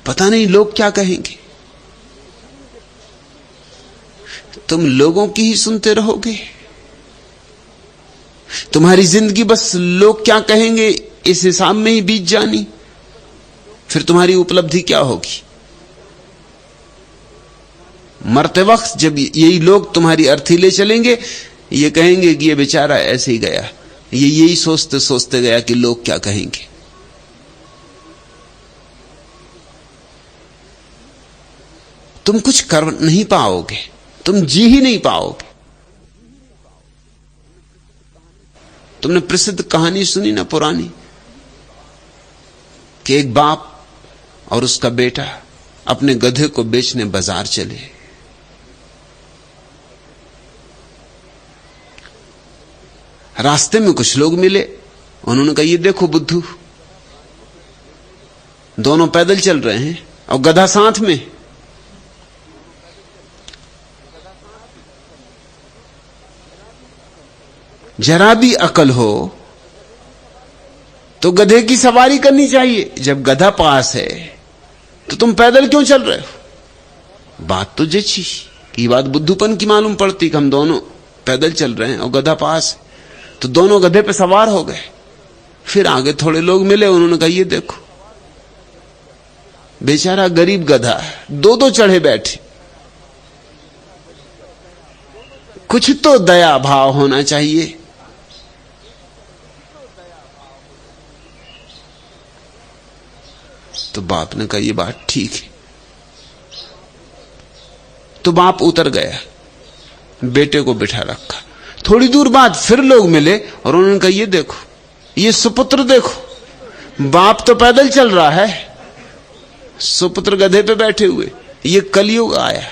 पता नहीं लोग क्या कहेंगे। तुम लोगों की ही सुनते रहोगे। तुम्हारी जिंदगी बस लोग क्या कहेंगे इस हिसाब में ही बीत जानी, फिर तुम्हारी उपलब्धि क्या होगी? मरते वक्त जब यही लोग तुम्हारी अर्थी ले चलेंगे, ये कहेंगे कि ये बेचारा ऐसे ही गया, ये यही सोचते सोचते गया कि लोग क्या कहेंगे। तुम कुछ कर नहीं पाओगे, तुम जी ही नहीं पाओगे। तुमने प्रसिद्ध कहानी सुनी ना पुरानी, कि एक बाप और उसका बेटा अपने गधे को बेचने बाजार चले। रास्ते में कुछ लोग मिले, उन्होंने कहा, ये देखो बुद्धू, दोनों पैदल चल रहे हैं और गधा साथ में। जरा भी अकल हो तो गधे की सवारी करनी चाहिए। जब गधा पास है तो तुम पैदल क्यों चल रहे हो? बात तो जची कि बात बुद्धूपन की मालूम पड़ती कि हम दोनों पैदल चल रहे हैं और गधा पास है, तो दोनों गधे पे सवार हो गए। फिर आगे थोड़े लोग मिले, उन्होंने कहा, ये देखो बेचारा गरीब गधा, दो चढ़े बैठे। कुछ तो दया भाव होना चाहिए। तो बाप ने कहा, ये बात ठीक है। तो बाप उतर गया, बेटे को बिठा रखा। थोड़ी दूर बाद फिर लोग मिले और उन्होंने कहा, ये देखो, ये सुपुत्र देखो, बाप तो पैदल चल रहा है, सुपुत्र गधे पे बैठे हुए। ये कलयुग आया।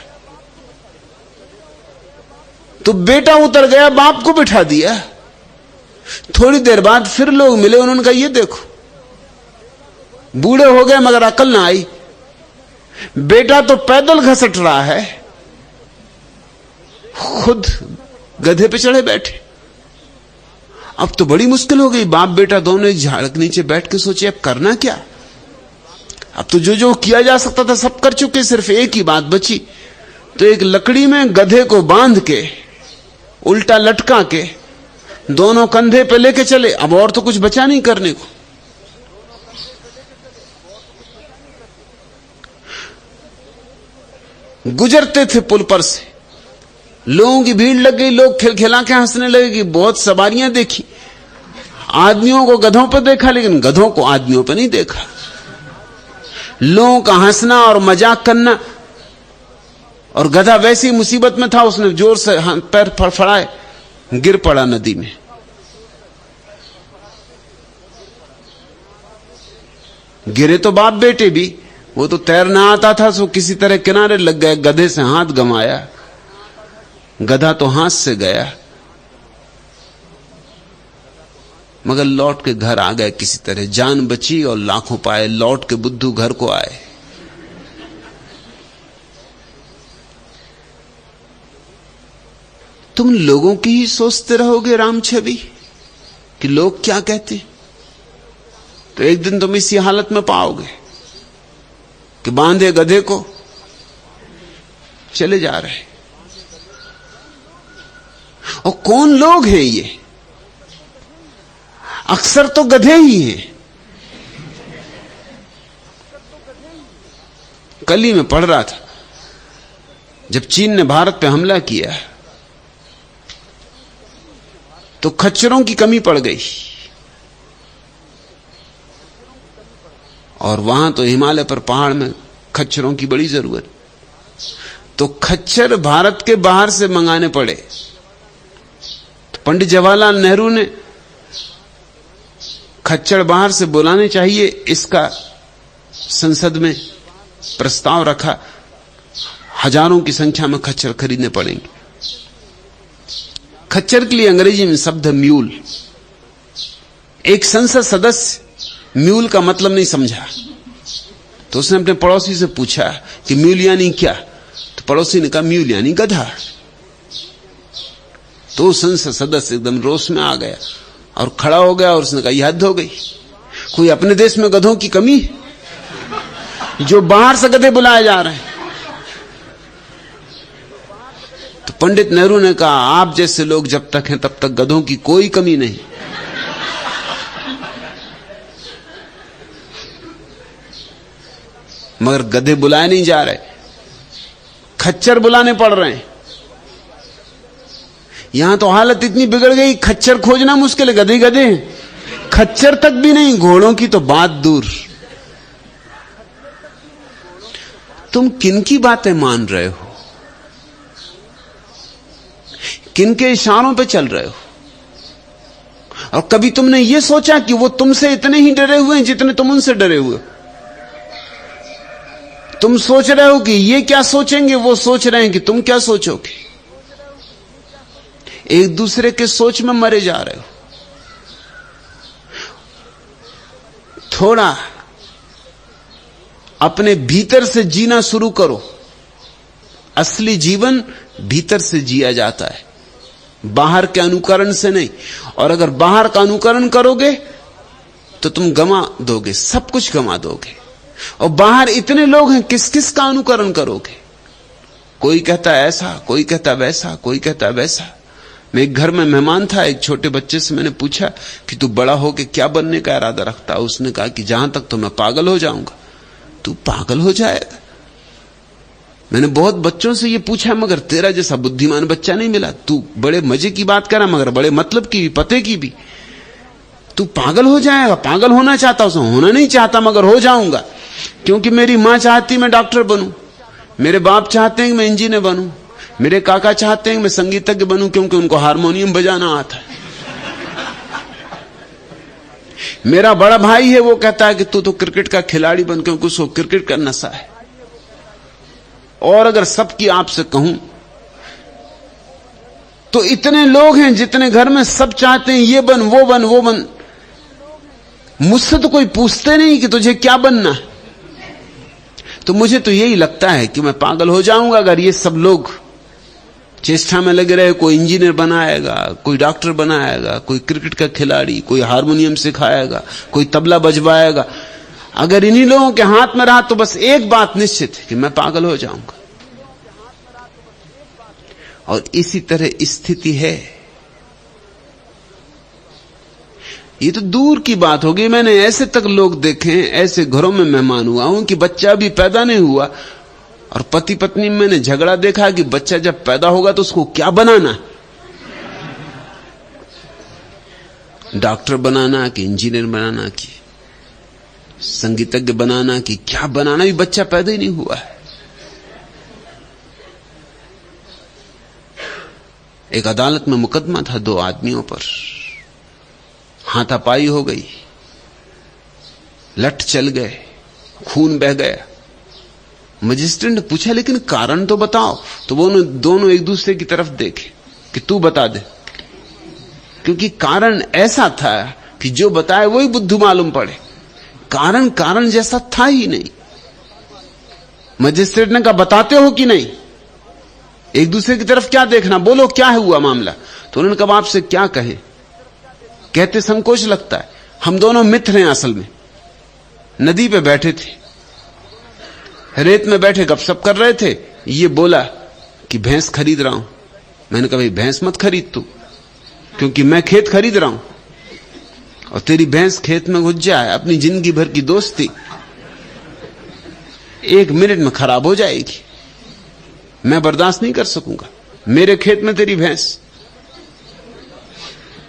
तो बेटा उतर गया, बाप को बिठा दिया। थोड़ी देर बाद फिर लोग मिले, उन्होंने कहा, ये देखो, बूढ़े हो गए मगर अकल ना आई, बेटा तो पैदल घसट रहा है, खुद गधे पे चढ़े बैठे। अब तो बड़ी मुश्किल हो गई। बाप बेटा दोनों एक झाड़ के नीचे बैठ के सोचे, अब करना क्या? अब तो जो किया जा सकता था सब कर चुके, सिर्फ एक ही बात बची। तो एक लकड़ी में गधे को बांध के उल्टा लटका के दोनों कंधे पे लेके चले। अब और तो कुछ बचा नहीं करने को। गुजरते थे पुल पर से, लोगों की भीड़ लग गई, लोग खिलखिला के हंसने लगे कि बहुत सवारियां देखी। आदमियों को गधों पर देखा, लेकिन गधों को आदमियों पर नहीं देखा। लोगों का हंसना और मजाक करना, और गधा वैसी मुसीबत में था, उसने जोर से पैर फड़फड़ाए, गिर पड़ा नदी में। गिरे तो बाप बेटे भी, वो तो तैरना आता था, सो किसी तरह किनारे लग गए, गधे से हाथ गंवाया। गधा तो हाथ से गया, मगर लौट के घर आ गए किसी तरह, जान बची और लाखों पाए। लौट के बुद्धू घर को आए। तुम लोगों की ही सोचते रहोगे राम छवि, कि लोग क्या कहते, तो एक दिन तुम इसी हालत में पाओगे कि बांधे गधे को चले जा रहे। और कौन लोग हैं ये? अक्सर तो गधे ही हैं। कल ही में पढ़ रहा था, जब चीन ने भारत पे हमला किया तो खच्चरों की कमी पड़ गई, और वहां तो हिमालय पर पहाड़ में खच्चरों की बड़ी जरूरत। तो खच्चर भारत के बाहर से मंगाने पड़े। तो पंडित जवाहरलाल नेहरू ने खच्चर बाहर से बुलाने चाहिए, इसका संसद में प्रस्ताव रखा। हजारों की संख्या में खच्चर खरीदने पड़ेंगे। खच्चर के लिए अंग्रेजी में शब्द है म्यूल। एक संसद सदस्य म्यूल का मतलब नहीं समझा, तो उसने अपने पड़ोसी से पूछा कि म्यूल यानी क्या? तो पड़ोसी ने कहा म्यूल यानी गधा। तो संसद सदस्य एकदम रोष में आ गया और खड़ा हो गया, और उसने कहा यह हद हो गई, कोई अपने देश में गधों की कमी है? जो बाहर से गधे बुलाए जा रहे हैं। तो पंडित नेहरू ने कहा, आप जैसे लोग जब तक हैं तब तक गधों की कोई कमी नहीं। मगर गधे बुलाए नहीं जा रहे, खच्चर बुलाने पड़ रहे हैं। यहां तो हालत इतनी बिगड़ गई, खच्चर खोजना मुश्किल है, गधे गधे हैं। खच्चर तक भी नहीं, घोड़ों की तो बात दूर। तुम किन की बातें मान रहे हो, किन के इशारों पे चल रहे हो? और कभी तुमने यह सोचा कि वो तुमसे इतने ही डरे हुए हैं जितने तुम उनसे डरे हुए हो? तुम सोच रहे हो कि ये क्या सोचेंगे, वो सोच रहे हैं कि तुम क्या सोचोगे। एक दूसरे के सोच में मरे जा रहे हो। थोड़ा अपने भीतर से जीना शुरू करो। असली जीवन भीतर से जिया जाता है, बाहर के अनुकरण से नहीं। और अगर बाहर का अनुकरण करोगे तो तुम गंवा दोगे, सब कुछ गंवा दोगे। और बाहर इतने लोग हैं, किस किस का अनुकरण करोगे? कोई कहता है ऐसा, कोई कहता वैसा, कोई कहता वैसा। मैं एक घर में मेहमान था, एक छोटे बच्चे से मैंने पूछा कि तू बड़ा होके क्या बनने का इरादा रखता? उसने कहा कि जहां तक तो मैं पागल हो जाऊंगा। तू पागल हो जाएगा? मैंने बहुत बच्चों से ये पूछा, मगर तेरा जैसा बुद्धिमान बच्चा नहीं मिला। तू बड़े मजे की बात करा, मगर बड़े मतलब की भी, पते की भी। तू पागल हो जाएगा। पागल होना चाहता हूं, होना नहीं चाहता, मगर हो जाऊंगा। क्योंकि मेरी मां चाहती मैं डॉक्टर बनूं, मेरे बाप चाहते हैं कि मैं इंजीनियर बनूं, मेरे काका चाहते हैं कि मैं संगीतज्ञ बनूं क्योंकि उनको हारमोनियम बजाना आता है। मेरा बड़ा भाई है, वो कहता है कि तू तो क्रिकेट का खिलाड़ी बन, क्योंकि उसको क्रिकेट का नशा है। और अगर सबकी आपसे कहूं तो इतने लोग हैं जितने घर में सब चाहते हैं ये बन, वो बन, वो बन। मुझसे तो कोई पूछते नहीं कि तुझे क्या बनना है। तो मुझे तो यही लगता है कि मैं पागल हो जाऊंगा अगर ये सब लोग चेष्टा में लगे रहे। कोई इंजीनियर बनाएगा, कोई डॉक्टर बनाएगा, कोई क्रिकेट का खिलाड़ी, कोई हारमोनियम सिखाएगा, कोई तबला बजवाएगा। अगर इन्हीं लोगों के हाथ में रहा तो बस एक बात निश्चित है कि मैं पागल हो जाऊंगा। और इसी तरह स्थिति है। ये तो दूर की बात होगी। मैंने ऐसे तक लोग देखे हैं, ऐसे घरों में मेहमान हुआ हूं कि बच्चा भी पैदा नहीं हुआ और पति पत्नी में मैंने झगड़ा देखा कि बच्चा जब पैदा होगा तो उसको क्या बनाना, डॉक्टर बनाना कि इंजीनियर बनाना कि संगीतज्ञ बनाना कि क्या बनाना, भी बच्चा पैदा ही नहीं हुआ है। एक अदालत में मुकदमा था, 2 आदमियों पर हाथापाई हो गई, लठ चल गए, खून बह गया। मजिस्ट्रेट ने पूछा लेकिन कारण तो बताओ। तो वो दोनों एक दूसरे की तरफ देखे कि तू बता दे, क्योंकि कारण ऐसा था कि जो बताए वही बुद्धू मालूम पड़े। कारण कारण जैसा था ही नहीं। मजिस्ट्रेट ने कहा बताते हो कि नहीं? एक दूसरे की तरफ क्या देखना, बोलो क्या है हुआ मामला। तो उन्होंने कहा आपसे क्या कहें, कहते संकोच लगता है। हम दोनों मित्र हैं असल में। नदी पे बैठे थे, रेत में बैठे गपशप कर रहे थे। ये बोला कि भैंस खरीद रहा हूं। मैंने कहा भाई भैंस मत खरीद तू, क्योंकि मैं खेत खरीद रहा हूं और तेरी भैंस खेत में घुस जाए, अपनी जिंदगी भर की दोस्ती 1 मिनट में खराब हो जाएगी। मैं बर्दाश्त नहीं कर सकूंगा। मेरे खेत में तेरी भैंस,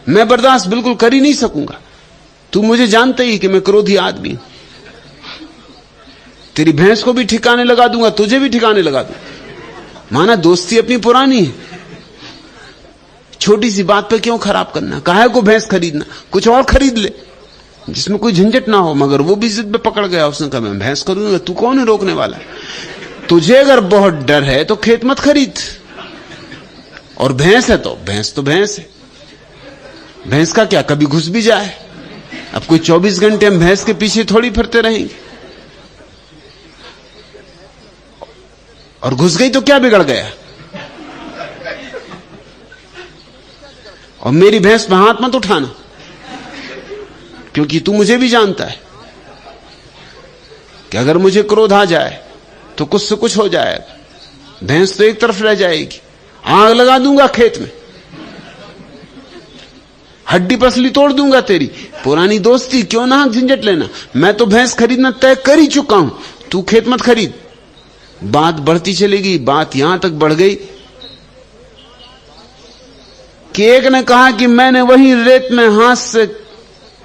मैं बर्दाश्त बिल्कुल कर ही नहीं सकूंगा। तू मुझे जानते ही कि मैं क्रोधी आदमी हूं। तेरी भैंस को भी ठिकाने लगा दूंगा, तुझे भी ठिकाने लगा दूंगा। माना दोस्ती अपनी पुरानी है, छोटी सी बात पे क्यों खराब करना? काहे को भैंस खरीदना, कुछ और खरीद ले जिसमें कोई झंझट ना हो। मगर वो भी जिद पे पकड़ गया, उसने कहा मैं भैंस खरीदूंगा। तू कौन है रोकने वाला? तुझे अगर बहुत डर है तो खेत मत खरीद, और भैंस है तो भैंस है। भैंस का क्या, कभी घुस भी जाए। अब कोई 24 घंटे हम भैंस के पीछे थोड़ी फिरते रहेंगे। और घुस गई तो क्या बिगड़ गया? और मेरी भैंस पे हाथ मत उठाना, क्योंकि तू मुझे भी जानता है। कि अगर मुझे क्रोध आ जाए तो कुछ से कुछ हो जाएगा, भैंस तो एक तरफ रह जाएगी, आग लगा दूंगा खेत में, हड्डी पसली तोड़ दूंगा तेरी। पुरानी दोस्ती क्यों ना झंझट लेना, मैं तो भैंस खरीदना तय कर ही चुका हूं, तू खेत मत खरीद। बात बढ़ती चलेगी, बात यहां तक बढ़ गई कि एक ने कहा कि मैंने वही रेत में हाथ से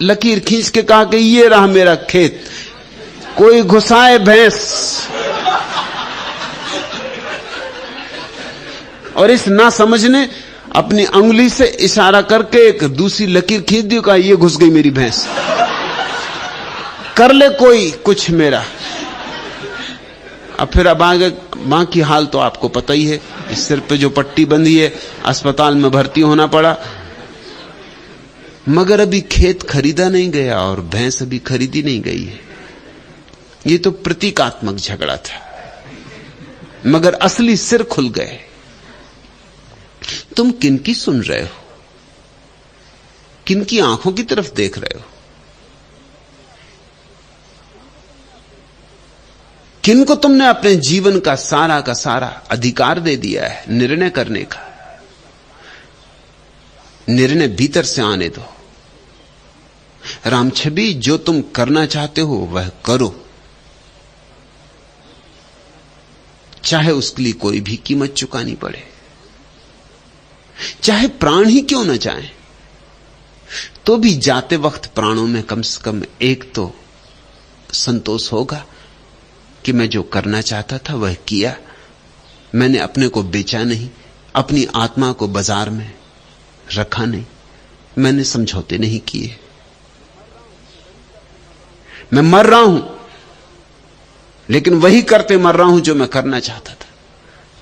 लकीर खींच के कहा कि ये रहा मेरा खेत, कोई घुसाए भैंस। और इस ना समझने अपनी अंगुली से इशारा करके एक दूसरी लकीर खींच दी, कहा ये घुस गई मेरी भैंस, कर ले कोई कुछ मेरा। अब फिर अब आगे बाकी हाल तो आपको पता ही है, इस सिर पे जो पट्टी बंधी है, अस्पताल में भर्ती होना पड़ा। मगर अभी खेत खरीदा नहीं गया और भैंस अभी खरीदी नहीं गई है। ये तो प्रतीकात्मक झगड़ा था, मगर असली सिर खुल गए। तुम किनकी सुन रहे हो, किनकी आंखों की तरफ देख रहे हो, किनको तुमने अपने जीवन का सारा अधिकार दे दिया है निर्णय करने का। निर्णय भीतर से आने दो। रामछबी, जो तुम करना चाहते हो वह करो, चाहे उसके लिए कोई भी कीमत चुकानी पड़े, चाहे प्राण ही क्यों न जाए, तो भी जाते वक्त प्राणों में कम से कम एक तो संतोष होगा कि मैं जो करना चाहता था वह किया। मैंने अपने को बेचा नहीं, अपनी आत्मा को बाजार में रखा नहीं, मैंने समझौते नहीं किए। मैं मर रहा हूं लेकिन वही करते मर रहा हूं जो मैं करना चाहता था।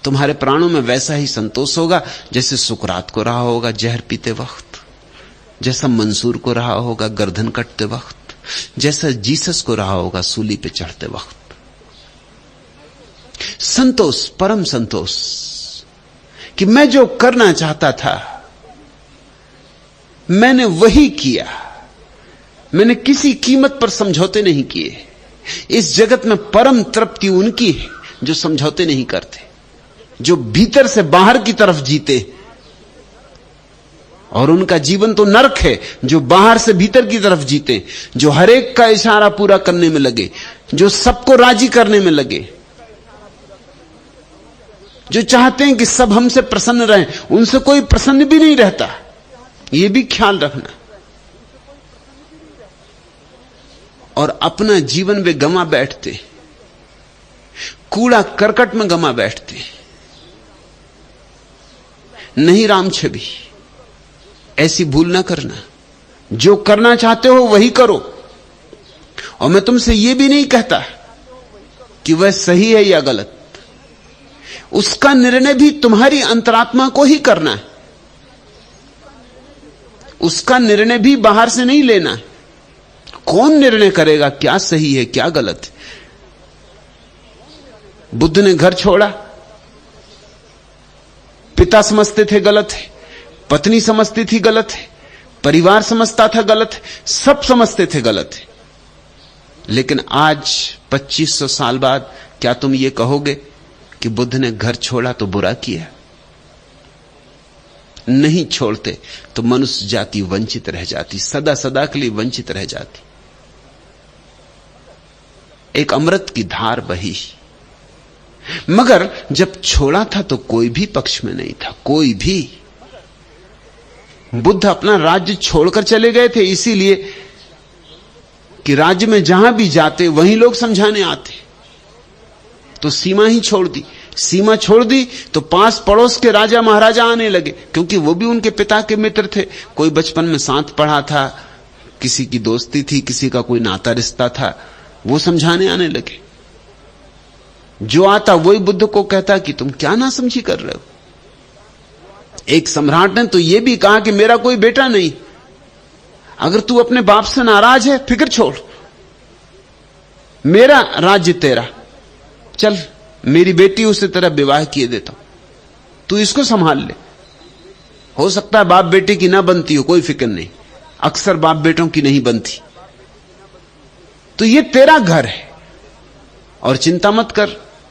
तुम्हारे प्राणों में वैसा ही संतोष होगा जैसे सुकरात को रहा होगा जहर पीते वक्त, जैसा मंसूर को रहा होगा गर्दन कटते वक्त, जैसा जीसस को रहा होगा सूली पे चढ़ते वक्त। संतोष, परम संतोष कि मैं जो करना चाहता था मैंने वही किया, मैंने किसी कीमत पर समझौते नहीं किए। इस जगत में परम तृप्ति उनकी है जो समझौते नहीं करते, जो भीतर से बाहर की तरफ जीते। और उनका जीवन तो नरक है जो बाहर से भीतर की तरफ जीते, जो हर एक का इशारा पूरा करने में लगे, जो सबको राजी करने में लगे, जो चाहते हैं कि सब हमसे प्रसन्न रहें। उनसे कोई प्रसन्न भी नहीं रहता, यह भी ख्याल रखना। और अपना जीवन वे गंवा बैठते, कूड़ा करकट में गंवा बैठते। नहीं रामछबी, ऐसी भूल ना करना। जो करना चाहते हो वही करो। और मैं तुमसे यह भी नहीं कहता कि वह सही है या गलत, उसका निर्णय भी तुम्हारी अंतरात्मा को ही करना है। उसका निर्णय भी बाहर से नहीं लेना है। कौन निर्णय करेगा क्या सही है क्या गलत है? बुद्ध ने घर छोड़ा, पिता समझते थे गलत है, पत्नी समझती थी गलत है, परिवार समझता था गलत है, सब समझते थे गलत है। लेकिन आज 2500 साल बाद क्या तुम ये कहोगे कि बुद्ध ने घर छोड़ा तो बुरा किया? नहीं छोड़ते तो मनुष्य जाति वंचित रह जाती, सदा सदा के लिए वंचित रह जाती। एक अमृत की धार बही, मगर जब छोड़ा था तो कोई भी पक्ष में नहीं था, कोई भी। बुद्ध अपना राज्य छोड़कर चले गए थे इसीलिए कि राज्य में जहां भी जाते वहीं लोग समझाने आते, तो सीमा ही छोड़ दी। सीमा छोड़ दी तो पास पड़ोस के राजा महाराजा आने लगे, क्योंकि वो भी उनके पिता के मित्र थे। कोई बचपन में साथ पढ़ा था, किसी की दोस्ती थी, किसी का कोई नाता रिश्ता था, वो समझाने आने लगे। जो आता वही बुद्ध को कहता कि तुम क्या नासमझी कर रहे हो। एक सम्राट ने तो यह भी कहा कि मेरा कोई बेटा नहीं, अगर तू अपने बाप से नाराज है फिक्र छोड़, मेरा राज्य तेरा, चल मेरी बेटी उसे तेरा विवाह किए देता हूं, तू इसको संभाल ले। हो सकता है बाप बेटे की ना बनती हो, कोई फिक्र नहीं, अक्सर बाप बेटों की नहीं बनती, तो ये तेरा घर है, और चिंता मत कर,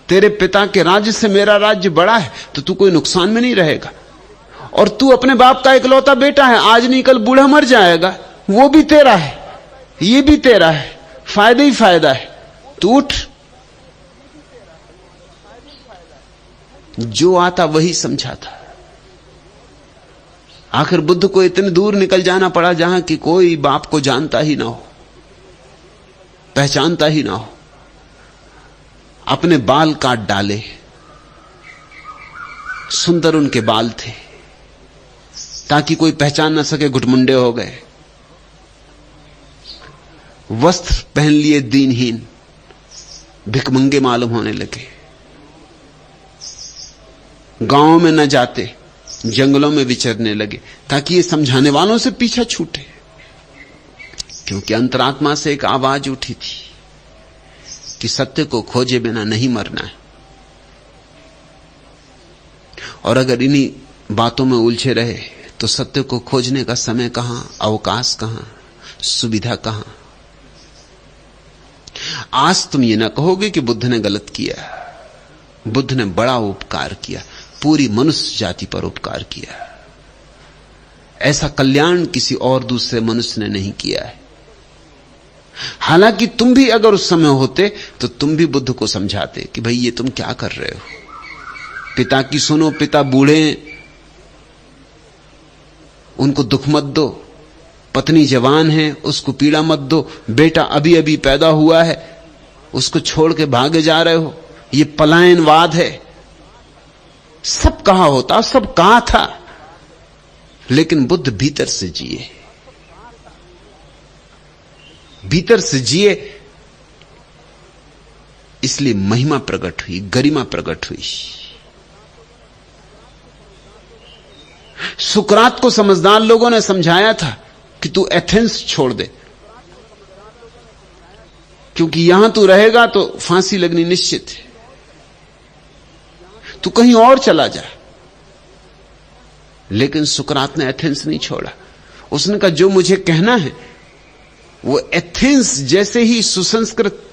तेरे पिता के राज्य से मेरा राज्य बड़ा है, तो तू कोई नुकसान में नहीं रहेगा। और तू अपने बाप का इकलौता बेटा है, आज नहीं कल बूढ़ा मर जाएगा, वो भी तेरा है, ये भी तेरा है, फायदा ही फायदा है। तू उठ। जो आता वही समझाता। आखिर बुद्ध को इतने दूर निकल जाना पड़ा जहां कि कोई बाप को जानता ही ना हो, पहचानता ही ना हो। अपने बाल काट डाले, सुंदर उनके बाल थे, ताकि कोई पहचान ना सके, घुटमुंडे हो गए। वस्त्र पहन लिए दीनहीन, भिखमंगे मालूम होने लगे। गांवों में न जाते, जंगलों में विचरने लगे, ताकि ये समझाने वालों से पीछा छूटे। क्योंकि अंतरात्मा से एक आवाज उठी थी कि सत्य को खोजे बिना नहीं मरना है। और अगर इन्हीं बातों में उलझे रहे तो सत्य को खोजने का समय कहां, अवकाश कहां, सुविधा कहां। आज तुम ये ना कहोगे कि बुद्ध ने गलत किया। बुद्ध ने बड़ा उपकार किया, पूरी मनुष्य जाति पर उपकार किया। ऐसा कल्याण किसी और दूसरे मनुष्य ने नहीं किया है। हालांकि तुम भी अगर उस समय होते तो तुम भी बुद्ध को समझाते कि भाई ये तुम क्या कर रहे हो, पिता की सुनो, पिता बूढ़े, उनको दुख मत दो, पत्नी जवान है उसको पीड़ा मत दो, बेटा अभी अभी पैदा हुआ है उसको छोड़ के भागे जा रहे हो, ये पलायनवाद है। सब कहा होता, सब कहा था, लेकिन बुद्ध भीतर से जिए, भीतर से जिए, इसलिए महिमा प्रकट हुई, गरिमा प्रकट हुई। सुकरात को समझदार लोगों ने समझाया था कि तू एथेंस छोड़ दे, क्योंकि यहां तू रहेगा तो फांसी लगनी निश्चित है, तू कहीं और चला जा। लेकिन सुकरात ने एथेंस नहीं छोड़ा। उसने कहा जो मुझे कहना है वो एथेंस जैसे ही सुसंस्कृत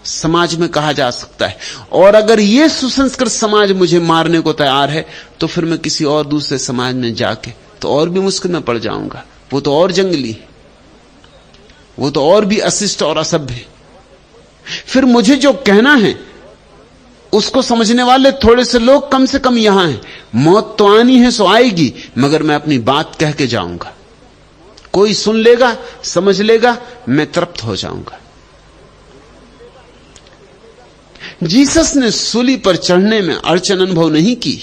समाज में कहा जा सकता है, और अगर ये सुसंस्कृत समाज मुझे मारने को तैयार है तो फिर मैं किसी और दूसरे समाज में जाके तो और भी मुश्किल में पड़ जाऊंगा। वो तो और जंगली है, वो तो और भी अशिष्ट और असभ्य है। फिर मुझे जो कहना है उसको समझने वाले थोड़े से लोग कम से कम यहां हैं। मौत तो आनी है सो आएगी, मगर मैं अपनी बात कह के जाऊंगा। कोई सुन लेगा, समझ लेगा, मैं तृप्त हो जाऊंगा। जीसस ने सूली पर चढ़ने में अड़चन अनुभव नहीं की।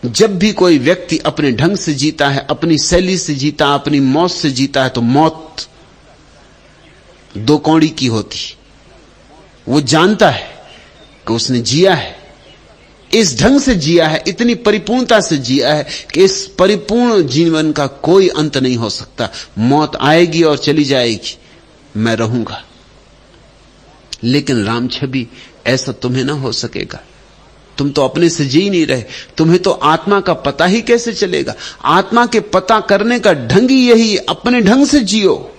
जब भी कोई व्यक्ति अपने ढंग से जीता है, अपनी शैली से जीता, अपनी मौत से जीता है, तो मौत दो कौड़ी की होती। वो जानता है कि उसने जिया है, इस ढंग से जिया है, इतनी परिपूर्णता से जिया है कि इस परिपूर्ण जीवन का कोई अंत नहीं हो सकता। मौत आएगी और चली जाएगी, मैं रहूंगा। लेकिन राम छवि, ऐसा तुम्हें ना हो सकेगा। तुम तो अपने से जी नहीं रहे, तुम्हें तो आत्मा का पता ही कैसे चलेगा। आत्मा के पता करने का ढंग ही यही, अपने ढंग से जियो।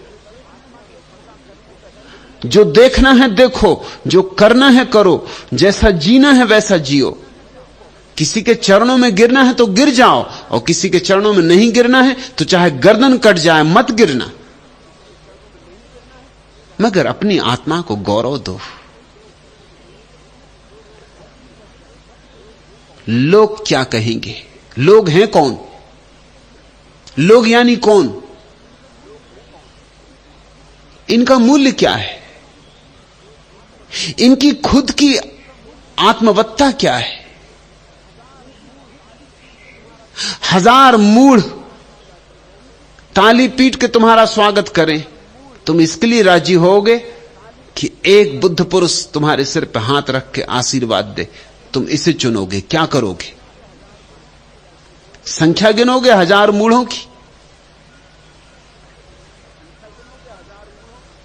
जो देखना है देखो, जो करना है करो, जैसा जीना है वैसा जियो। किसी के चरणों में गिरना है तो गिर जाओ, और किसी के चरणों में नहीं गिरना है तो चाहे गर्दन कट जाए मत गिरना, मगर अपनी आत्मा को गौरव दो। लोग क्या कहेंगे? लोग हैं कौन? लोग यानी कौन? इनका मूल्य क्या है? इनकी खुद की आत्मवत्ता क्या है? हजार मूढ़ ताली पीट के तुम्हारा स्वागत करें, तुम इसके लिए राजी होगे कि एक बुद्ध पुरुष तुम्हारे सिर पर हाथ रख के आशीर्वाद दे? तुम इसे चुनोगे, क्या करोगे? संख्या गिनोगे हजार मूढ़ों की?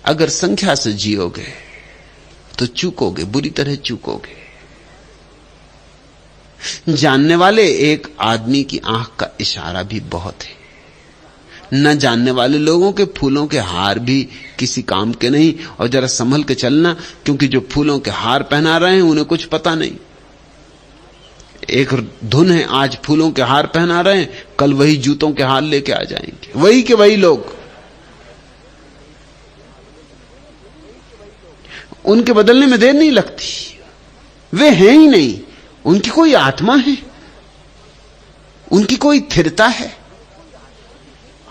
अगर संख्या से जियोगे तो चूकोगे, बुरी तरह चूकोगे। जानने वाले एक आदमी की आंख का इशारा भी बहुत है। न जानने वाले लोगों के फूलों के हार भी किसी काम के नहीं। और जरा संभल के चलना, क्योंकि जो फूलों के हार पहना रहे हैं उन्हें कुछ पता नहीं। एक धुन है, आज फूलों के हार पहना रहे हैं, कल वही जूतों के हार लेके आ जाएंगे, वही के वही लोग। उनके बदलने में देर नहीं लगती, वे हैं ही नहीं। उनकी कोई आत्मा है, उनकी कोई स्थिरता है।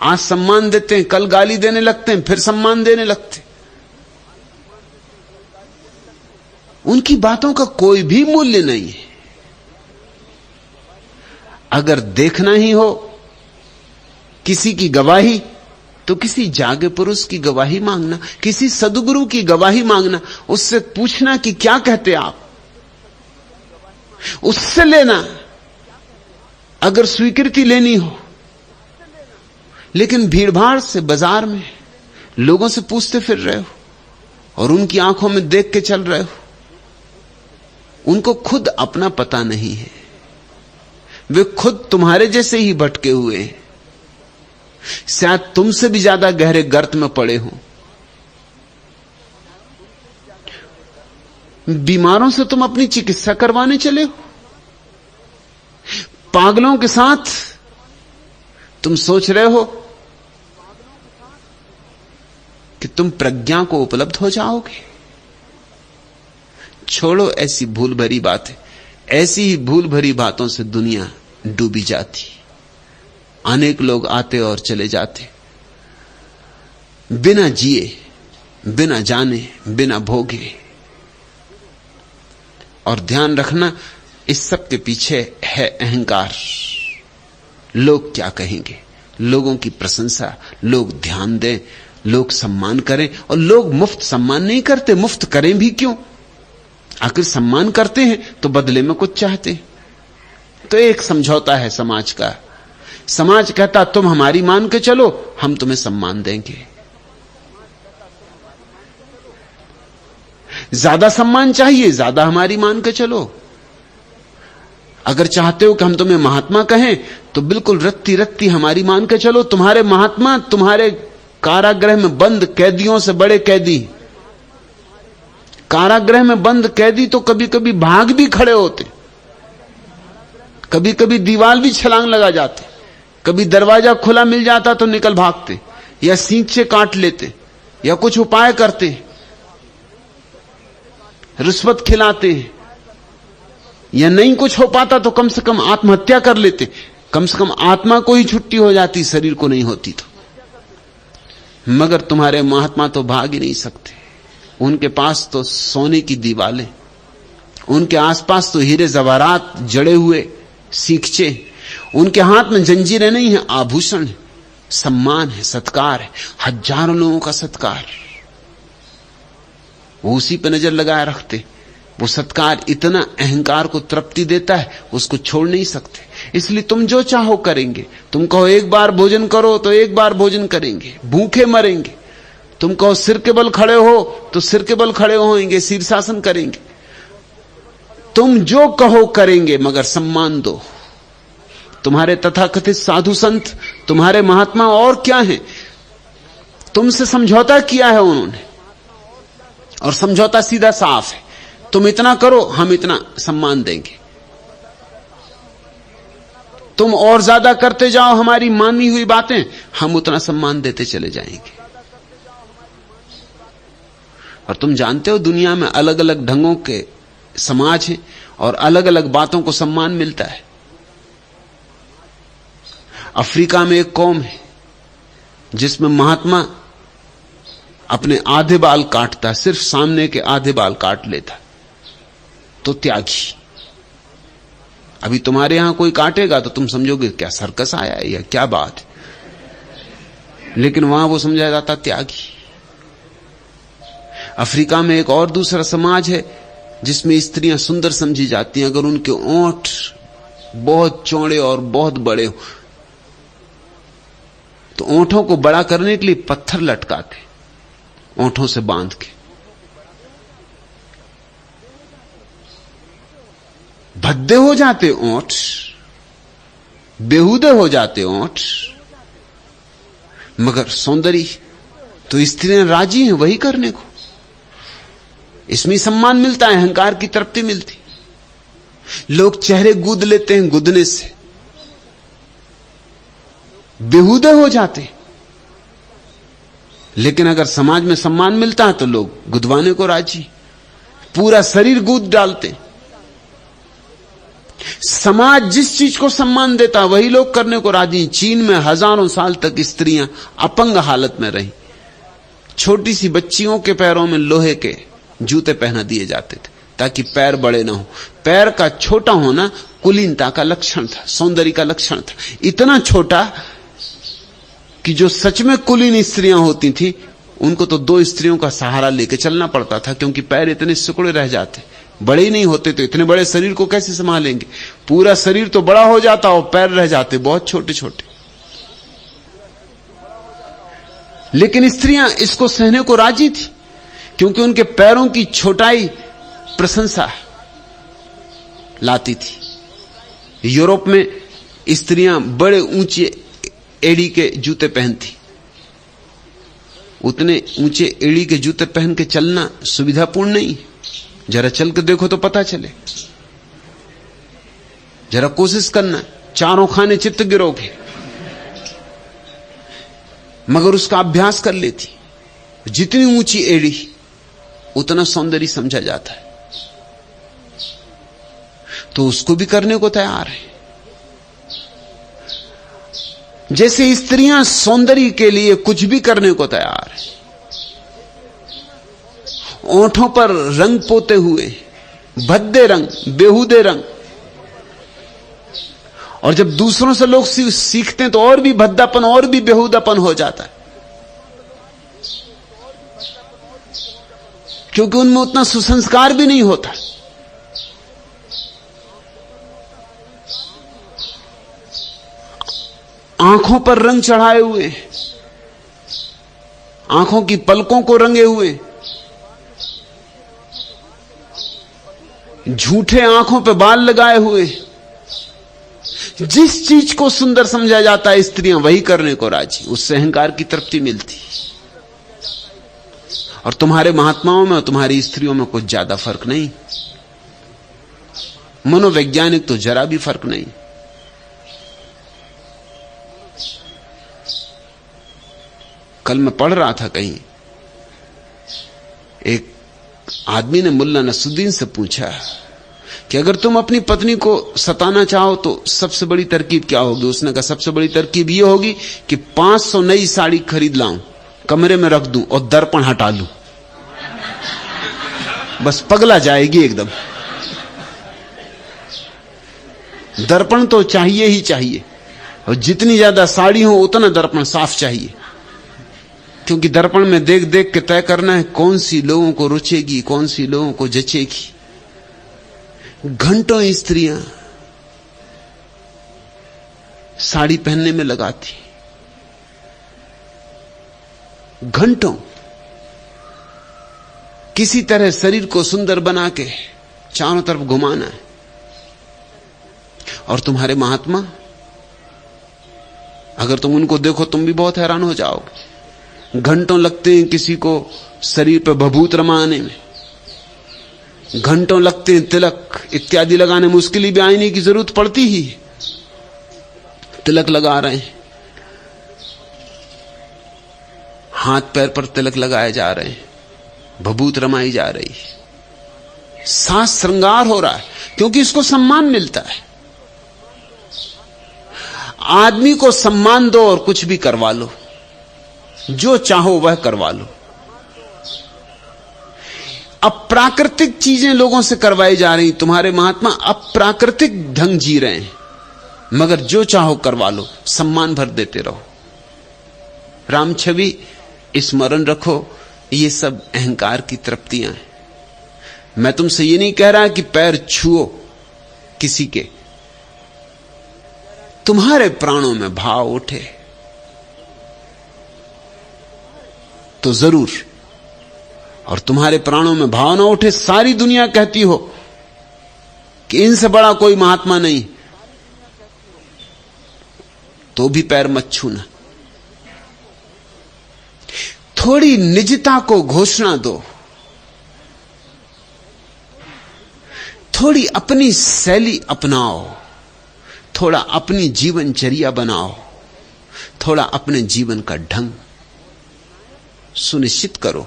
आज सम्मान देते हैं, कल गाली देने लगते हैं, फिर सम्मान देने लगते हैं। उनकी बातों का कोई भी मूल्य नहीं है। अगर देखना ही हो किसी की गवाही, तो किसी जागे पुरुष की गवाही मांगना, किसी सद्गुरु की गवाही मांगना। उससे पूछना कि क्या कहते आप, उससे लेना अगर स्वीकृति लेनी हो। लेकिन भीड़भाड़ से बाजार में लोगों से पूछते फिर रहे हो और उनकी आंखों में देख के चल रहे हो। उनको खुद अपना पता नहीं है, वे खुद तुम्हारे जैसे ही भटके हुए हैं, शायद तुमसे भी ज्यादा गहरे गर्त में पड़े हो। बीमारों से तुम अपनी चिकित्सा करवाने चले हो, पागलों के साथ तुम सोच रहे हो कि तुम प्रज्ञा को उपलब्ध हो जाओगे। छोड़ो ऐसी भूल भरी बातें। ऐसी ही भूल भरी बातों से दुनिया डूबी जाती। अनेक लोग आते और चले जाते, बिना जिए, बिना जाने, बिना भोगे। और ध्यान रखना, इस सब के पीछे है अहंकार। लोग क्या कहेंगे, लोगों की प्रशंसा, लोग ध्यान दें, लोग सम्मान करें। और लोग मुफ्त सम्मान नहीं करते, मुफ्त करें भी क्यों? आखिर सम्मान करते हैं तो बदले में कुछ चाहते हैं। तो एक समझौता है समाज का। समाज कहता तुम हमारी मान के चलो, हम तुम्हें सम्मान देंगे। ज्यादा सम्मान चाहिए, ज्यादा हमारी मान के चलो। अगर चाहते हो कि हम तुम्हें महात्मा कहें, तो बिल्कुल रत्ती रत्ती हमारी मान के चलो। तुम्हारे महात्मा तुम्हारे कारागृह में बंद कैदियों से बड़े कैदी। कारागृह में बंद कैदी तो कभी कभी भाग भी खड़े होते, कभी कभी दीवार भी छलांग लगा जाते, कभी दरवाजा खुला मिल जाता तो निकल भागते, या सींचे काट लेते, या कुछ उपाय करते, रिश्वत खिलाते हैं, या नहीं कुछ हो पाता तो कम से कम आत्महत्या कर लेते। कम से कम आत्मा को ही छुट्टी हो जाती, शरीर को नहीं होती तो। मगर तुम्हारे महात्मा तो भाग ही नहीं सकते। उनके पास तो सोने की दीवालें, उनके आसपास तो हीरे जवाहरात जड़े हुए सीखचे, उनके हाथ में जंजीरें नहीं है, आभूषण है, सम्मान है, सत्कार है, हजारों लोगों का सत्कार। वो उसी पर नजर लगाए रखते। वो सत्कार इतना अहंकार को तृप्ति देता है, उसको छोड़ नहीं सकते। इसलिए तुम जो चाहो करेंगे। तुम कहो एक बार भोजन करो तो एक बार भोजन करेंगे, भूखे मरेंगे। तुम कहो सिर के बल खड़े हो तो सिर के बल खड़े होंगे, शीर्षासन करेंगे। तुम जो कहो करेंगे, मगर सम्मान दो। तुम्हारे तथाकथित साधु संत, तुम्हारे महात्मा और क्या हैं? तुमसे समझौता किया है उन्होंने, और समझौता सीधा साफ है। तुम इतना करो, हम इतना सम्मान देंगे। तुम और ज्यादा करते जाओ हमारी मानी हुई बातें, हम उतना सम्मान देते चले जाएंगे। और तुम जानते हो दुनिया में अलग अलग ढंगों के समाज हैं और अलग अलग बातों को सम्मान मिलता है। अफ्रीका में एक कौम है जिसमें महात्मा अपने आधे बाल काटता, सिर्फ सामने के आधे बाल काट लेता, तो त्यागी। अभी तुम्हारे यहां कोई काटेगा तो तुम समझोगे क्या सर्कस आया है या क्या बात है, लेकिन वहां वो समझा जाता त्यागी। अफ्रीका में एक और दूसरा समाज है जिसमें स्त्रियां सुंदर समझी जाती हैं अगर उनके ओंठ बहुत चौड़े और बहुत बड़े हो, तो ओंठों को बड़ा करने के लिए पत्थर लटकाते ओंठों से बांध के। भद्दे हो जाते ओंठ, बेहूदे हो जाते ओंठ, मगर सौंदर्य तो स्त्रियां राजी हैं वही करने को। इसमें सम्मान मिलता है, अहंकार की तृप्ति मिलती। लोग चेहरे गूद लेते हैं, गुदने से बेहुदे हो जाते। लेकिन अगर समाज में सम्मान मिलता है तो लोग गुदवाने को राजी, पूरा शरीर गूद डालते। समाज जिस चीज को सम्मान देता वही लोग करने को राजी। चीन में हजारों साल तक स्त्रियां अपंग हालत में रहीं। छोटी सी बच्चियों के पैरों में लोहे के जूते पहना दिए जाते थे ताकि पैर बड़े ना हो। पैर का छोटा होना कुलीनता का लक्षण था, सौंदर्य का लक्षण था। इतना छोटा कि जो सच में कुलीन स्त्रियां होती थी उनको तो 2 स्त्रियों का सहारा लेके चलना पड़ता था, क्योंकि पैर इतने सिकुड़े रह जाते, बड़े ही नहीं होते। तो इतने बड़े शरीर को कैसे संभालेंगे? पूरा शरीर तो बड़ा हो जाता और पैर रह जाते बहुत छोटे छोटे। लेकिन स्त्रियां इसको सहने को राजी थी, क्योंकि उनके पैरों की छोटाई प्रशंसा लाती थी। यूरोप में स्त्रियां बड़े ऊंचे एड़ी के जूते पहनती। उतने ऊंचे एड़ी के जूते पहन के चलना सुविधापूर्ण नहीं। जरा चल के देखो तो पता चले, जरा कोशिश करना, चारों खाने चित्त गिरोगे। मगर उसका अभ्यास कर लेती। जितनी ऊंची एड़ी उतना सौंदर्य समझा जाता है, तो उसको भी करने को तैयार है। जैसे स्त्रियां सौंदर्य के लिए कुछ भी करने को तैयार है। ओंठों पर रंग पोते हुए, भद्दे रंग, बेहुदे रंग। और जब दूसरों से लोग सीखते हैं तो और भी भद्दापन और भी बेहुदापन हो जाता है, क्योंकि उनमें उतना सुसंस्कार भी नहीं होता। आंखों पर रंग चढ़ाए हुए, आंखों की पलकों को रंगे हुए, झूठे आंखों पे बाल लगाए हुए। जिस चीज को सुंदर समझा जाता है स्त्रियां वही करने को राजी। उससे अहंकार की तृप्ति मिलती। और तुम्हारे महात्माओं में और तुम्हारी स्त्रियों में कुछ ज्यादा फर्क नहीं, मनोवैज्ञानिक तो जरा भी फर्क नहीं। कल मैं पढ़ रहा था कहीं, एक आदमी ने मुल्ला नसरुद्दीन से पूछा कि अगर तुम अपनी पत्नी को सताना चाहो तो सबसे बड़ी तरकीब क्या होगी? उसने कहा सबसे बड़ी तरकीब यह होगी कि 500 नई साड़ी खरीद लाऊं, कमरे में रख दूं और दर्पण हटा लूं। बस पगला जाएगी एकदम। दर्पण तो चाहिए ही चाहिए, और जितनी ज्यादा साड़ी हो उतना दर्पण साफ चाहिए, क्योंकि दर्पण में देख देख के तय करना है कौन सी लोगों को रुचेगी, कौन सी लोगों को जचेगी। घंटों स्त्रियां साड़ी पहनने में लगाती, घंटों, किसी तरह शरीर को सुंदर बना के चारों तरफ घुमाना है। और तुम्हारे महात्मा, अगर तुम उनको देखो तुम भी बहुत हैरान हो जाओगे। घंटों लगते हैं किसी को शरीर पर भभूत रमाने में, घंटों लगते हैं तिलक इत्यादि लगाने में। उसके लिए भी आईने की जरूरत पड़ती ही। तिलक लगा रहे हैं, हाथ पैर पर तिलक लगाए जा रहे हैं, भभूत रमाई जा रही है, साज श्रृंगार हो रहा है, क्योंकि इसको सम्मान मिलता है। आदमी को सम्मान दो और कुछ भी करवा लो, जो चाहो वह करवा लो। अप्राकृतिक चीजें लोगों से करवाई जा रही। तुम्हारे महात्मा अप्राकृतिक ढंग जी रहे हैं, मगर जो चाहो करवा लो, सम्मान भर देते रहो। राम छवि स्मरण रखो, ये सब अहंकार की तृप्तियां हैं। मैं तुमसे ये नहीं कह रहा कि पैर छुओ किसी के। तुम्हारे प्राणों में भाव उठे तो जरूर, और तुम्हारे प्राणों में भाव ना उठे, सारी दुनिया कहती हो कि इनसे बड़ा कोई महात्मा नहीं, तो भी पैर मत छूना। थोड़ी निजता को घोषणा दो, थोड़ी अपनी शैली अपनाओ, थोड़ा अपनी जीवनचर्या बनाओ, थोड़ा अपने जीवन का ढंग सुनिश्चित करो।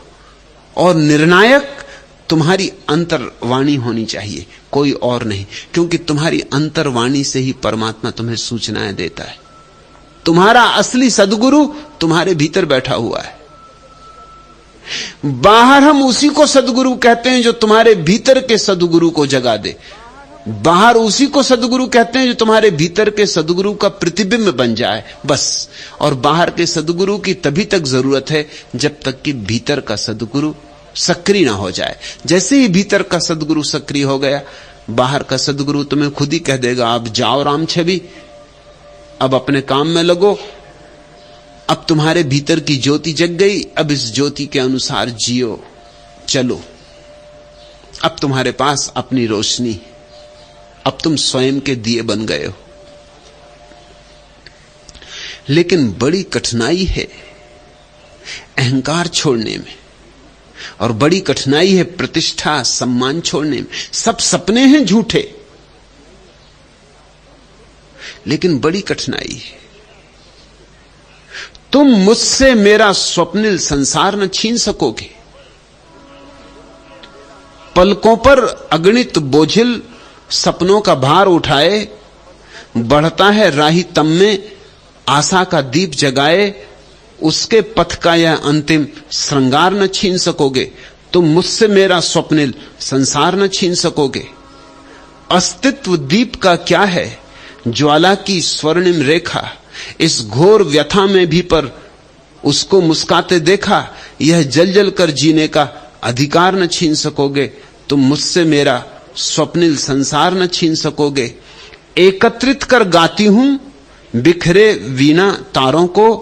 और निर्णायक तुम्हारी अंतर्वाणी होनी चाहिए, कोई और नहीं, क्योंकि तुम्हारी अंतर्वाणी से ही परमात्मा तुम्हें सूचनाएं देता है। तुम्हारा असली सद्गुरु तुम्हारे भीतर बैठा हुआ है। बाहर हम उसी को सद्गुरु कहते हैं जो तुम्हारे भीतर के सद्गुरु को जगा दे। बाहर उसी को सद्गुरु कहते हैं जो तुम्हारे भीतर के सद्गुरु का प्रतिबिंब बन जाए, बस। और बाहर के सद्गुरु की तभी तक जरूरत है जब तक कि भीतर का सद्गुरु सक्रिय ना हो जाए। जैसे ही भीतर का सद्गुरु सक्रिय हो गया, बाहर का सद्गुरु तुम्हें खुद ही कह देगा, अब जाओ राम छवि, अब अपने काम में लगो, अब तुम्हारे भीतर की ज्योति जग गई, अब इस ज्योति के अनुसार जियो, चलो। अब तुम्हारे पास अपनी रोशनी, अब तुम स्वयं के दिए बन गए हो। लेकिन बड़ी कठिनाई है अहंकार छोड़ने में, और बड़ी कठिनाई है प्रतिष्ठा सम्मान छोड़ने में। सब सपने हैं झूठे, लेकिन बड़ी कठिनाई है। तुम मुझसे मेरा स्वप्निल संसार न छीन सकोगे। पलकों पर अगणित बोझिल सपनों का भार उठाए, बढ़ता है राही तम में आशा का दीप जगाए, उसके पथ का यह अंतिम श्रृंगार न छीन सकोगे। तुम मुझसे मेरा स्वप्निल संसार न छीन सकोगे। अस्तित्व दीप का क्या है, ज्वाला की स्वर्णिम रेखा, इस घोर व्यथा में भी पर उसको मुस्काते देखा। यह जल जल कर जीने का अधिकार न छीन सकोगे। तुम मुझसे मेरा स्वप्निल संसार न छीन सकोगे। एकत्रित कर गाती हूं बिखरे वीणा तारों को,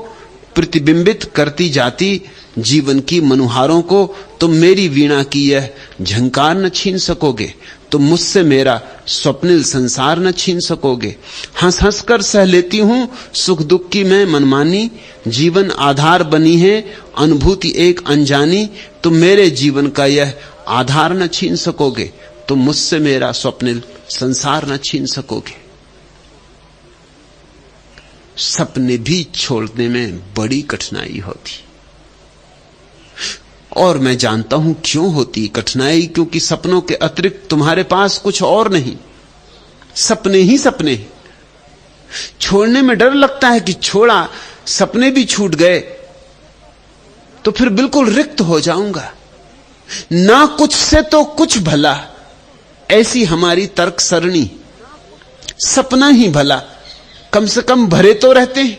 प्रतिबिंबित करती जाती जीवन की मनुहारों को। तुम मेरी वीणा की यह झंकार न छीन सकोगे। तुम मुझसे मेरा स्वप्निल संसार न छीन सकोगे। हंस हंस कर सह लेती हूं सुख दुख की मैं मनमानी, जीवन आधार बनी है अनुभूति एक अनजानी। तुम मेरे जीवन का यह आधार न छीन सकोगे। तुम मुझसे मेरा स्वप्निल संसार न छीन सकोगे। सपने भी छोड़ने में बड़ी कठिनाई होती, और मैं जानता हूं क्यों होती कठिनाई, क्योंकि सपनों के अतिरिक्त तुम्हारे पास कुछ और नहीं। सपने ही सपने। छोड़ने में डर लगता है कि छोड़ा, सपने भी छूट गए तो फिर बिल्कुल रिक्त हो जाऊंगा। ना कुछ से तो कुछ भला, ऐसी हमारी तर्क सरणी। सपना ही भला, कम से कम भरे तो रहते हैं,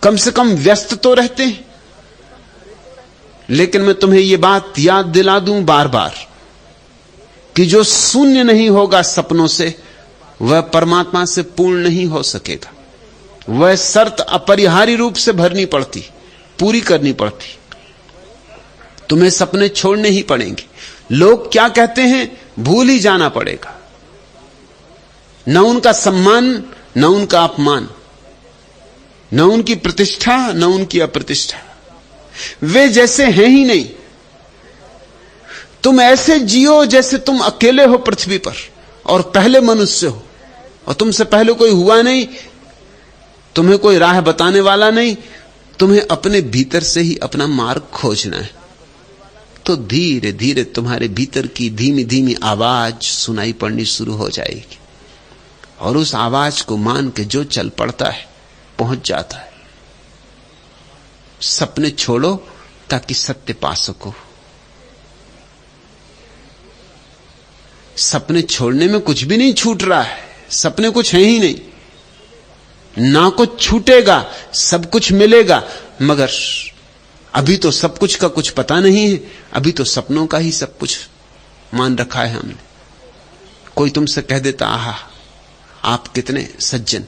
कम से कम व्यस्त तो रहते हैं। लेकिन मैं तुम्हें यह बात याद दिला दूं बार बार कि जो शून्य नहीं होगा सपनों से, वह परमात्मा से पूर्ण नहीं हो सकेगा। वह शर्त अपरिहार्य रूप से भरनी पड़ती, पूरी करनी पड़ती। तुम्हें सपने छोड़ने ही पड़ेंगे। लोग क्या कहते हैं भूल ही जाना पड़ेगा। न उनका सम्मान, न उनका अपमान, न उनकी प्रतिष्ठा, न उनकी अप्रतिष्ठा। वे जैसे हैं ही नहीं। तुम ऐसे जियो जैसे तुम अकेले हो पृथ्वी पर और पहले मनुष्य हो, और तुमसे पहले कोई हुआ नहीं, तुम्हें कोई राह बताने वाला नहीं। तुम्हें अपने भीतर से ही अपना मार्ग खोजना है। तो धीरे धीरे तुम्हारे भीतर की धीमी धीमी आवाज सुनाई पड़नी शुरू हो जाएगी, और उस आवाज को मान के जो चल पड़ता है पहुंच जाता है। सपने छोड़ो ताकि सत्य पा सको। सपने छोड़ने में कुछ भी नहीं छूट रहा है। सपने कुछ है ही नहीं, ना कुछ छूटेगा, सब कुछ मिलेगा। मगर अभी तो सब कुछ का कुछ पता नहीं है। अभी तो सपनों का ही सब कुछ मान रखा है हमने। कोई तुमसे कह देता आहा आप कितने सज्जन,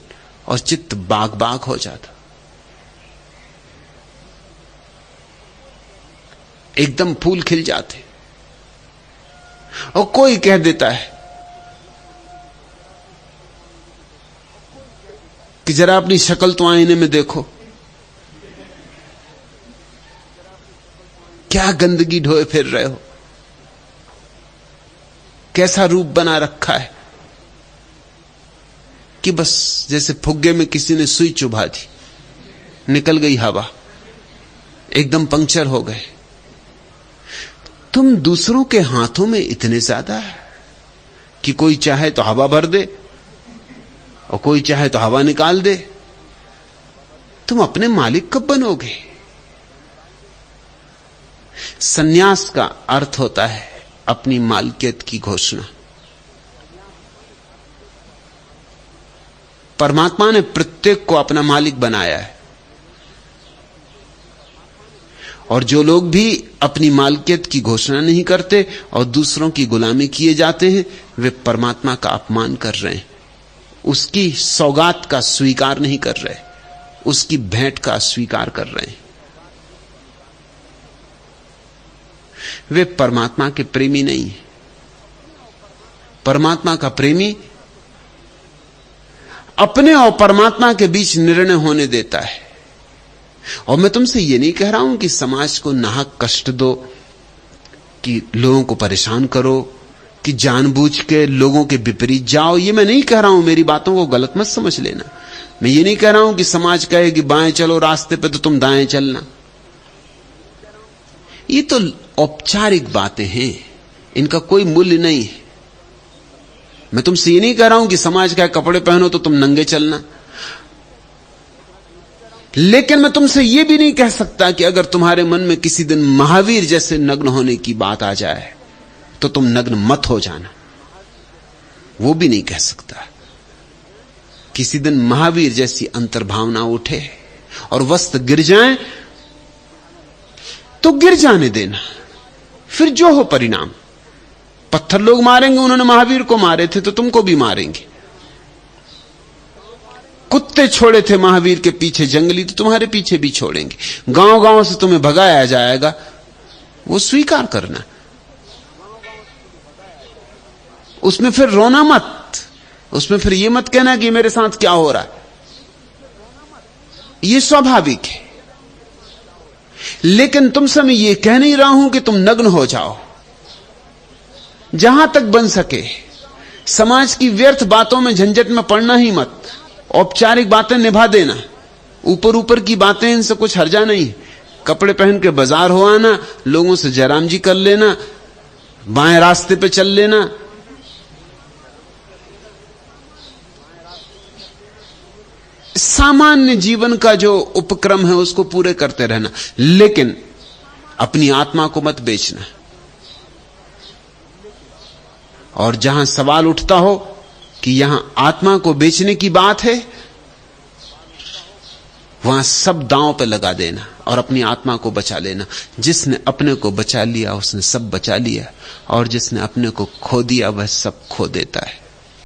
और चित्त बाग बाग हो जाता, एकदम फूल खिल जाते। और कोई कह देता है कि जरा अपनी शक्ल तो आईने में देखो, क्या गंदगी ढोए फिर रहे हो, कैसा रूप बना रखा है कि बस जैसे फुग्गे में किसी ने सुई चुभा दी, निकल गई हवा, एकदम पंक्चर हो गए। तुम दूसरों के हाथों में इतने ज्यादा है कि कोई चाहे तो हवा भर दे और कोई चाहे तो हवा निकाल दे। तुम अपने मालिक कब बनोगे? सन्यास का अर्थ होता है अपनी मालिकियत की घोषणा। परमात्मा ने प्रत्येक को अपना मालिक बनाया है, और जो लोग भी अपनी मालिकियत की घोषणा नहीं करते और दूसरों की गुलामी किए जाते हैं, वे परमात्मा का अपमान कर रहे हैं, उसकी सौगात का स्वीकार नहीं कर रहे, उसकी भेंट का स्वीकार कर रहे हैं। वे परमात्मा के प्रेमी नहीं हैं। परमात्मा का प्रेमी अपने और परमात्मा के बीच निर्णय होने देता है। और मैं तुमसे यह नहीं कह रहा हूं कि समाज को नाहक कष्ट दो, कि लोगों को परेशान करो, कि जानबूझ के लोगों के विपरीत जाओ। ये मैं नहीं कह रहा हूं, मेरी बातों को गलत मत समझ लेना। मैं ये नहीं कह रहा हूं कि समाज कहे कि बाएं चलो रास्ते पे तो तुम दाएं चलना। ये तो औपचारिक बातें हैं, इनका कोई मूल्य नहीं है। मैं तुमसे ये नहीं कह रहा हूं कि समाज का कपड़े पहनो तो तुम नंगे चलना। लेकिन मैं तुमसे यह भी नहीं कह सकता कि अगर तुम्हारे मन में किसी दिन महावीर जैसे नग्न होने की बात आ जाए तो तुम नग्न मत हो जाना। वो भी नहीं कह सकता। किसी दिन महावीर जैसी अंतर्भावना उठे और वस्त्र गिर जाएं तो गिर जाने देना, फिर जो हो परिणाम। पत्थर लोग मारेंगे, उन्होंने महावीर को मारे थे तो तुमको भी मारेंगे। कुत्ते छोड़े थे महावीर के पीछे जंगली, तो तुम्हारे पीछे भी छोड़ेंगे। गांव गांव से तुम्हें भगाया जाएगा, वो स्वीकार करना। उसमें फिर रोना मत, उसमें फिर ये मत कहना कि मेरे साथ क्या हो रहा है। ये स्वाभाविक है। लेकिन तुमसे मैं ये कह नहीं रहा हूं कि तुम नग्न हो जाओ। जहां तक बन सके समाज की व्यर्थ बातों में झंझट में पड़ना ही मत। औपचारिक बातें निभा देना, ऊपर ऊपर की बातें, इनसे कुछ हर्जा नहीं। कपड़े पहन के बाजार हो आना, लोगों से जयराम जी कर लेना, बाएं रास्ते पे चल लेना। सामान्य जीवन का जो उपक्रम है उसको पूरे करते रहना, लेकिन अपनी आत्मा को मत बेचना। और जहां सवाल उठता हो कि यहां आत्मा को बेचने की बात है, वहां सब दांव पे लगा देना और अपनी आत्मा को बचा लेना। जिसने अपने को बचा लिया उसने सब बचा लिया, और जिसने अपने को खो दिया वह सब खो देता है।